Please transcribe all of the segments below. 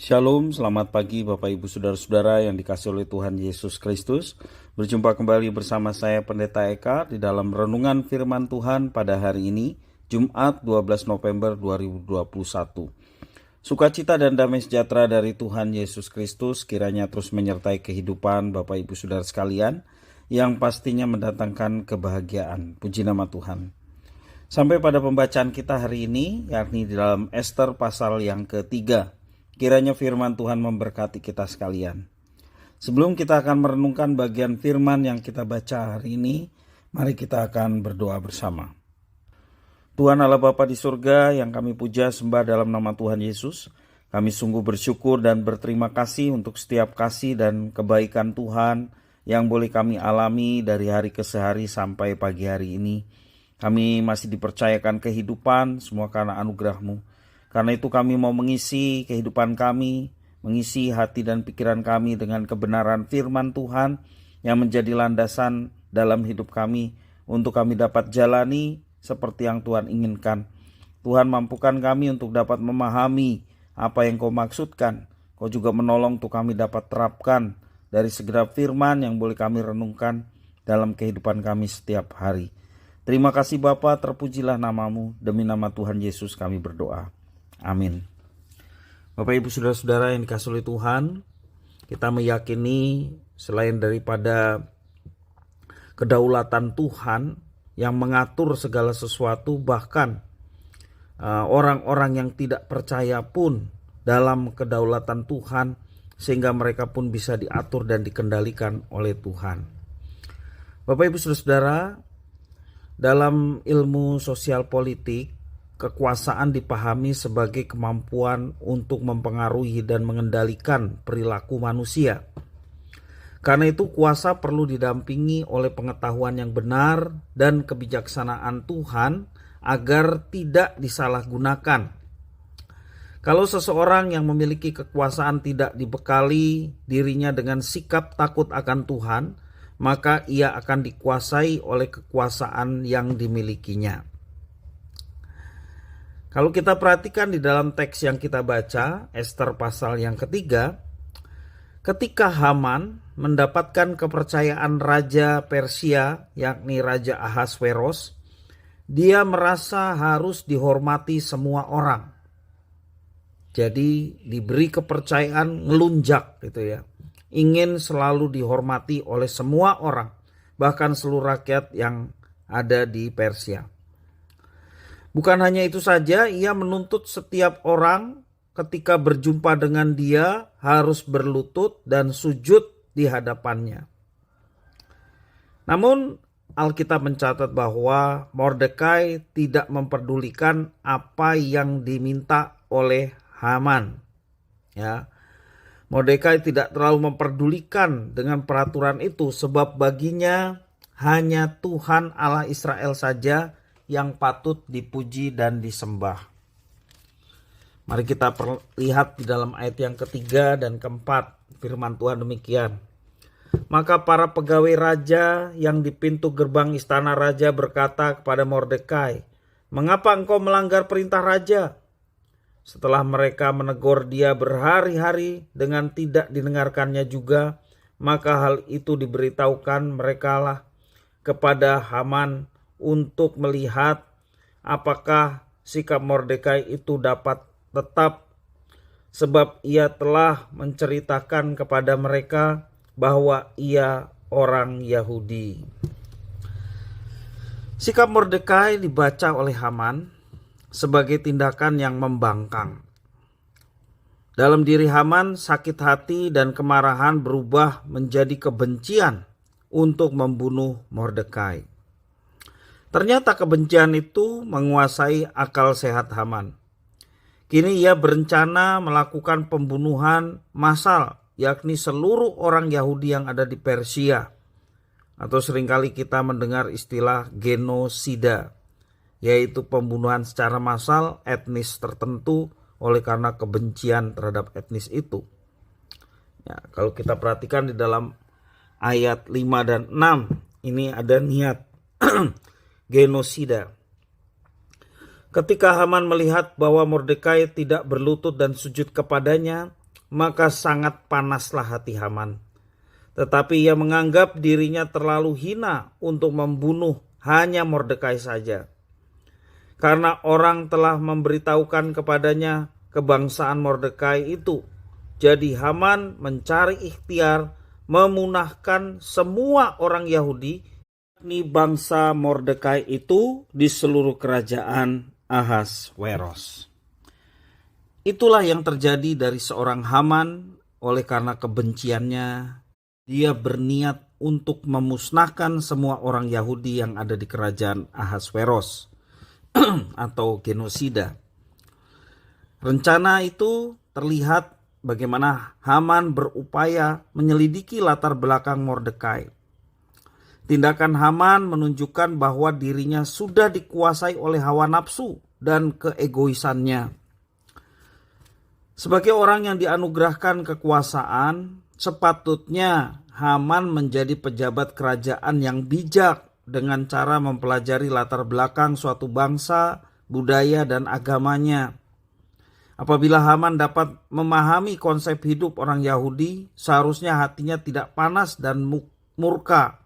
Shalom, selamat pagi Bapak Ibu Saudara-saudara yang dikasihi oleh Tuhan Yesus Kristus. Berjumpa kembali bersama saya Pendeta Eka di dalam renungan firman Tuhan pada hari ini, Jumat 12 November 2021. Sukacita dan damai sejahtera dari Tuhan Yesus Kristus kiranya terus menyertai kehidupan Bapak Ibu Saudara sekalian yang pastinya mendatangkan kebahagiaan. Puji nama Tuhan. Sampai pada pembacaan kita hari ini, yakni di dalam Ester pasal yang ketiga. Kiranya firman Tuhan memberkati kita sekalian. Sebelum kita akan merenungkan bagian firman yang kita baca hari ini, mari kita akan berdoa bersama. Tuhan Allah Bapa di surga yang kami puja sembah dalam nama Tuhan Yesus, kami sungguh bersyukur dan berterima kasih untuk setiap kasih dan kebaikan Tuhan yang boleh kami alami dari hari ke hari sampai pagi hari ini. Kami masih dipercayakan kehidupan semua karena anugerah-Mu. Karena itu kami mau mengisi kehidupan kami, mengisi hati dan pikiran kami dengan kebenaran firman Tuhan yang menjadi landasan dalam hidup kami untuk kami dapat jalani seperti yang Tuhan inginkan. Tuhan mampukan kami untuk dapat memahami apa yang Kau maksudkan. Kau juga menolong untuk kami dapat terapkan dari segenap firman yang boleh kami renungkan dalam kehidupan kami setiap hari. Terima kasih Bapa, terpujilah nama-Mu, demi nama Tuhan Yesus kami berdoa. Amin. Bapak Ibu Saudara-saudara yang dikasihi oleh Tuhan, kita meyakini selain daripada kedaulatan Tuhan yang mengatur segala sesuatu, bahkan orang-orang yang tidak percaya pun dalam kedaulatan Tuhan, sehingga mereka pun bisa diatur dan dikendalikan oleh Tuhan. Bapak Ibu Saudara-saudara, dalam ilmu sosial politik, kekuasaan dipahami sebagai kemampuan untuk mempengaruhi dan mengendalikan perilaku manusia. Karena itu kuasa perlu didampingi oleh pengetahuan yang benar dan kebijaksanaan Tuhan agar tidak disalahgunakan. Kalau seseorang yang memiliki kekuasaan tidak dibekali dirinya dengan sikap takut akan Tuhan, maka ia akan dikuasai oleh kekuasaan yang dimilikinya. Kalau kita perhatikan di dalam teks yang kita baca, Ester pasal yang ketiga, ketika Haman mendapatkan kepercayaan Raja Persia, yakni Raja Ahasveros, dia merasa harus dihormati semua orang. Jadi diberi kepercayaan ngelunjak gitu ya. Ingin selalu dihormati oleh semua orang, bahkan seluruh rakyat yang ada di Persia. Bukan hanya itu saja, ia menuntut setiap orang ketika berjumpa dengan dia harus berlutut dan sujud di hadapannya. Namun Alkitab mencatat bahwa Mordekai tidak memperdulikan apa yang diminta oleh Haman. Ya. Mordekai tidak terlalu memperdulikan dengan peraturan itu, sebab baginya hanya Tuhan Allah Israel saja yang patut dipuji dan disembah. Mari kita lihat di dalam ayat yang ketiga dan keempat, firman Tuhan demikian. Maka para pegawai raja yang di pintu gerbang istana raja berkata kepada Mordekai, "Mengapa engkau melanggar perintah raja?" Setelah mereka menegur dia berhari-hari dengan tidak didengarkannya juga, maka hal itu diberitahukan merekalah kepada Haman untuk melihat apakah sikap Mordekai itu dapat tetap, sebab ia telah menceritakan kepada mereka bahwa ia orang Yahudi. Sikap Mordekai dibaca oleh Haman sebagai tindakan yang membangkang. Dalam diri Haman, sakit hati dan kemarahan berubah menjadi kebencian untuk membunuh Mordekai. Ternyata kebencian itu menguasai akal sehat Haman. Kini ia berencana melakukan pembunuhan massal, yakni seluruh orang Yahudi yang ada di Persia. Atau seringkali kita mendengar istilah genosida, yaitu pembunuhan secara massal etnis tertentu oleh karena kebencian terhadap etnis itu. Ya, kalau kita perhatikan di dalam ayat 5 dan 6, ini ada niat genosida. Ketika Haman melihat bahwa Mordekai tidak berlutut dan sujud kepadanya, maka sangat panaslah hati Haman. Tetapi ia menganggap dirinya terlalu hina untuk membunuh hanya Mordekai saja. Karena orang telah memberitahukan kepadanya kebangsaan Mordekai itu. Jadi Haman mencari ikhtiar memunahkan semua orang Yahudi, yakni bangsa Mordekai itu, di seluruh kerajaan Ahasweros. Itulah yang terjadi dari seorang Haman. Oleh karena kebenciannya, dia berniat untuk memusnahkan semua orang Yahudi yang ada di kerajaan Ahasweros atau genosida. Rencana itu terlihat bagaimana Haman berupaya menyelidiki latar belakang Mordekai. Tindakan Haman menunjukkan bahwa dirinya sudah dikuasai oleh hawa nafsu dan keegoisannya. Sebagai orang yang dianugerahkan kekuasaan, sepatutnya Haman menjadi pejabat kerajaan yang bijak dengan cara mempelajari latar belakang suatu bangsa, budaya, dan agamanya. Apabila Haman dapat memahami konsep hidup orang Yahudi, seharusnya hatinya tidak panas dan murka.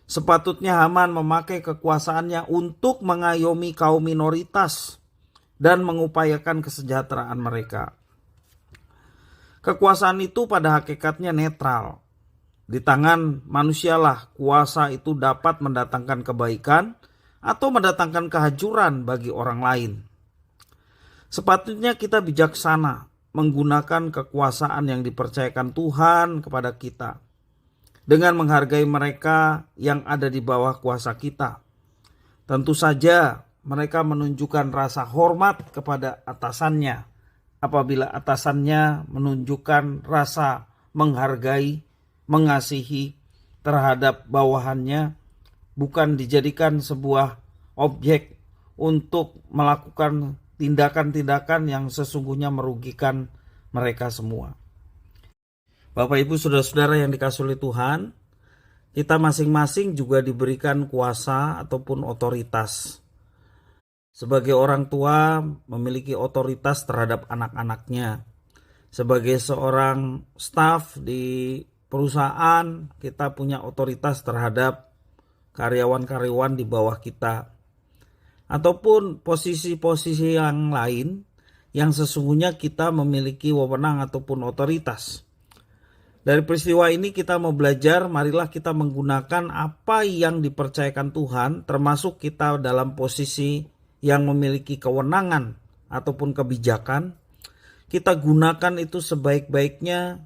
Sepatutnya Haman memakai kekuasaannya untuk mengayomi kaum minoritas dan mengupayakan kesejahteraan mereka. Kekuasaan itu pada hakikatnya netral. Di tangan manusialah kuasa itu dapat mendatangkan kebaikan atau mendatangkan kehancuran bagi orang lain. Sepatutnya kita bijaksana menggunakan kekuasaan yang dipercayakan Tuhan kepada kita dengan menghargai mereka yang ada di bawah kuasa kita. Tentu saja mereka menunjukkan rasa hormat kepada atasannya apabila atasannya menunjukkan rasa menghargai, mengasihi terhadap bawahannya, bukan dijadikan sebuah objek untuk melakukan tindakan-tindakan yang sesungguhnya merugikan mereka semua. Bapak Ibu saudara-saudara yang dikasihi oleh Tuhan, kita masing-masing juga diberikan kuasa ataupun otoritas. Sebagai orang tua memiliki otoritas terhadap anak-anaknya. Sebagai seorang staf di perusahaan, kita punya otoritas terhadap karyawan-karyawan di bawah kita. Ataupun posisi-posisi yang lain yang sesungguhnya kita memiliki wewenang ataupun otoritas. Dari peristiwa ini kita mau belajar, marilah kita menggunakan apa yang dipercayakan Tuhan, termasuk kita dalam posisi yang memiliki kewenangan ataupun kebijakan. Kita gunakan itu sebaik-baiknya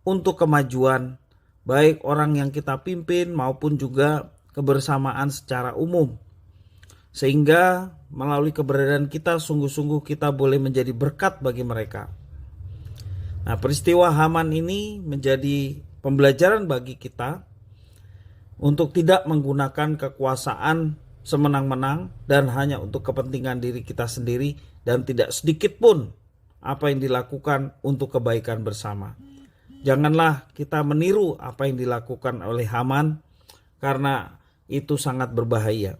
untuk kemajuan baik orang yang kita pimpin maupun juga kebersamaan secara umum. Sehingga melalui keberadaan kita sungguh-sungguh kita boleh menjadi berkat bagi mereka. Nah, peristiwa Haman ini menjadi pembelajaran bagi kita untuk tidak menggunakan kekuasaan semenang-menang dan hanya untuk kepentingan diri kita sendiri, dan tidak sedikit pun apa yang dilakukan untuk kebaikan bersama. Janganlah kita meniru apa yang dilakukan oleh Haman, karena itu sangat berbahaya.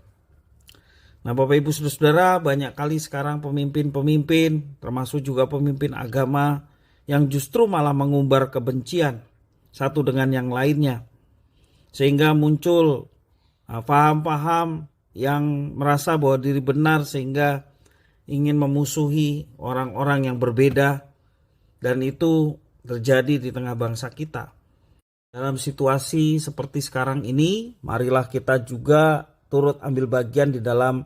Nah, Bapak Ibu saudara-saudara, banyak kali sekarang pemimpin-pemimpin, termasuk juga pemimpin agama, yang justru malah mengumbar kebencian satu dengan yang lainnya. Sehingga muncul paham-paham yang merasa bahwa diri benar sehingga ingin memusuhi orang-orang yang berbeda. Dan itu terjadi di tengah bangsa kita. Dalam situasi seperti sekarang ini, marilah kita juga turut ambil bagian di dalam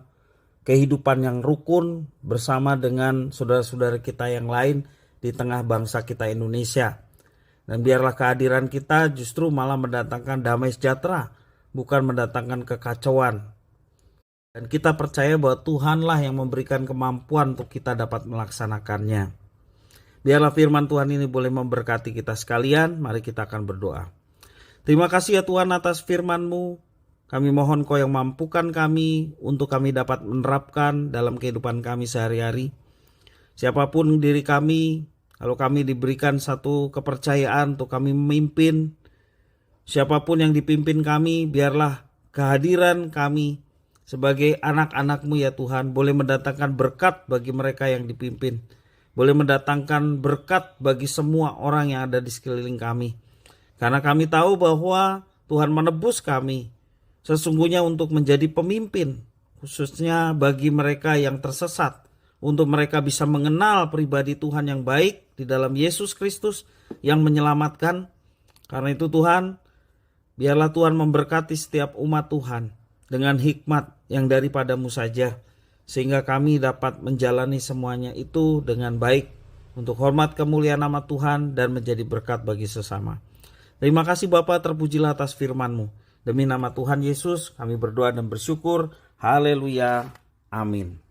kehidupan yang rukun bersama dengan saudara-saudara kita yang lain di tengah bangsa kita Indonesia. Dan biarlah kehadiran kita justru malah mendatangkan damai sejahtera, bukan mendatangkan kekacauan. Dan kita percaya bahwa Tuhanlah yang memberikan kemampuan untuk kita dapat melaksanakannya. Biarlah firman Tuhan ini boleh memberkati kita sekalian. Mari kita akan berdoa. Terima kasih ya Tuhan atas firman-Mu. Kami mohon Kau yang mampukan kami untuk kami dapat menerapkan dalam kehidupan kami sehari-hari. Siapapun diri kami, kalau kami diberikan satu kepercayaan untuk kami memimpin, siapapun yang dipimpin kami, biarlah kehadiran kami sebagai anak-anak-Mu ya Tuhan boleh mendatangkan berkat bagi mereka yang dipimpin. boleh mendatangkan berkat bagi semua orang yang ada di sekeliling kami. Karena kami tahu bahwa Tuhan menebus kami sesungguhnya untuk menjadi pemimpin, khususnya bagi mereka yang tersesat, untuk mereka bisa mengenal pribadi Tuhan yang baik di dalam Yesus Kristus yang menyelamatkan. Karena itu Tuhan, biarlah Tuhan memberkati setiap umat Tuhan dengan hikmat yang daripadamu saja, sehingga kami dapat menjalani semuanya itu dengan baik untuk hormat kemuliaan nama Tuhan dan menjadi berkat bagi sesama. Terima kasih Bapa, terpujilah atas firman-Mu. Demi nama Tuhan Yesus kami berdoa dan bersyukur. Haleluya. Amin.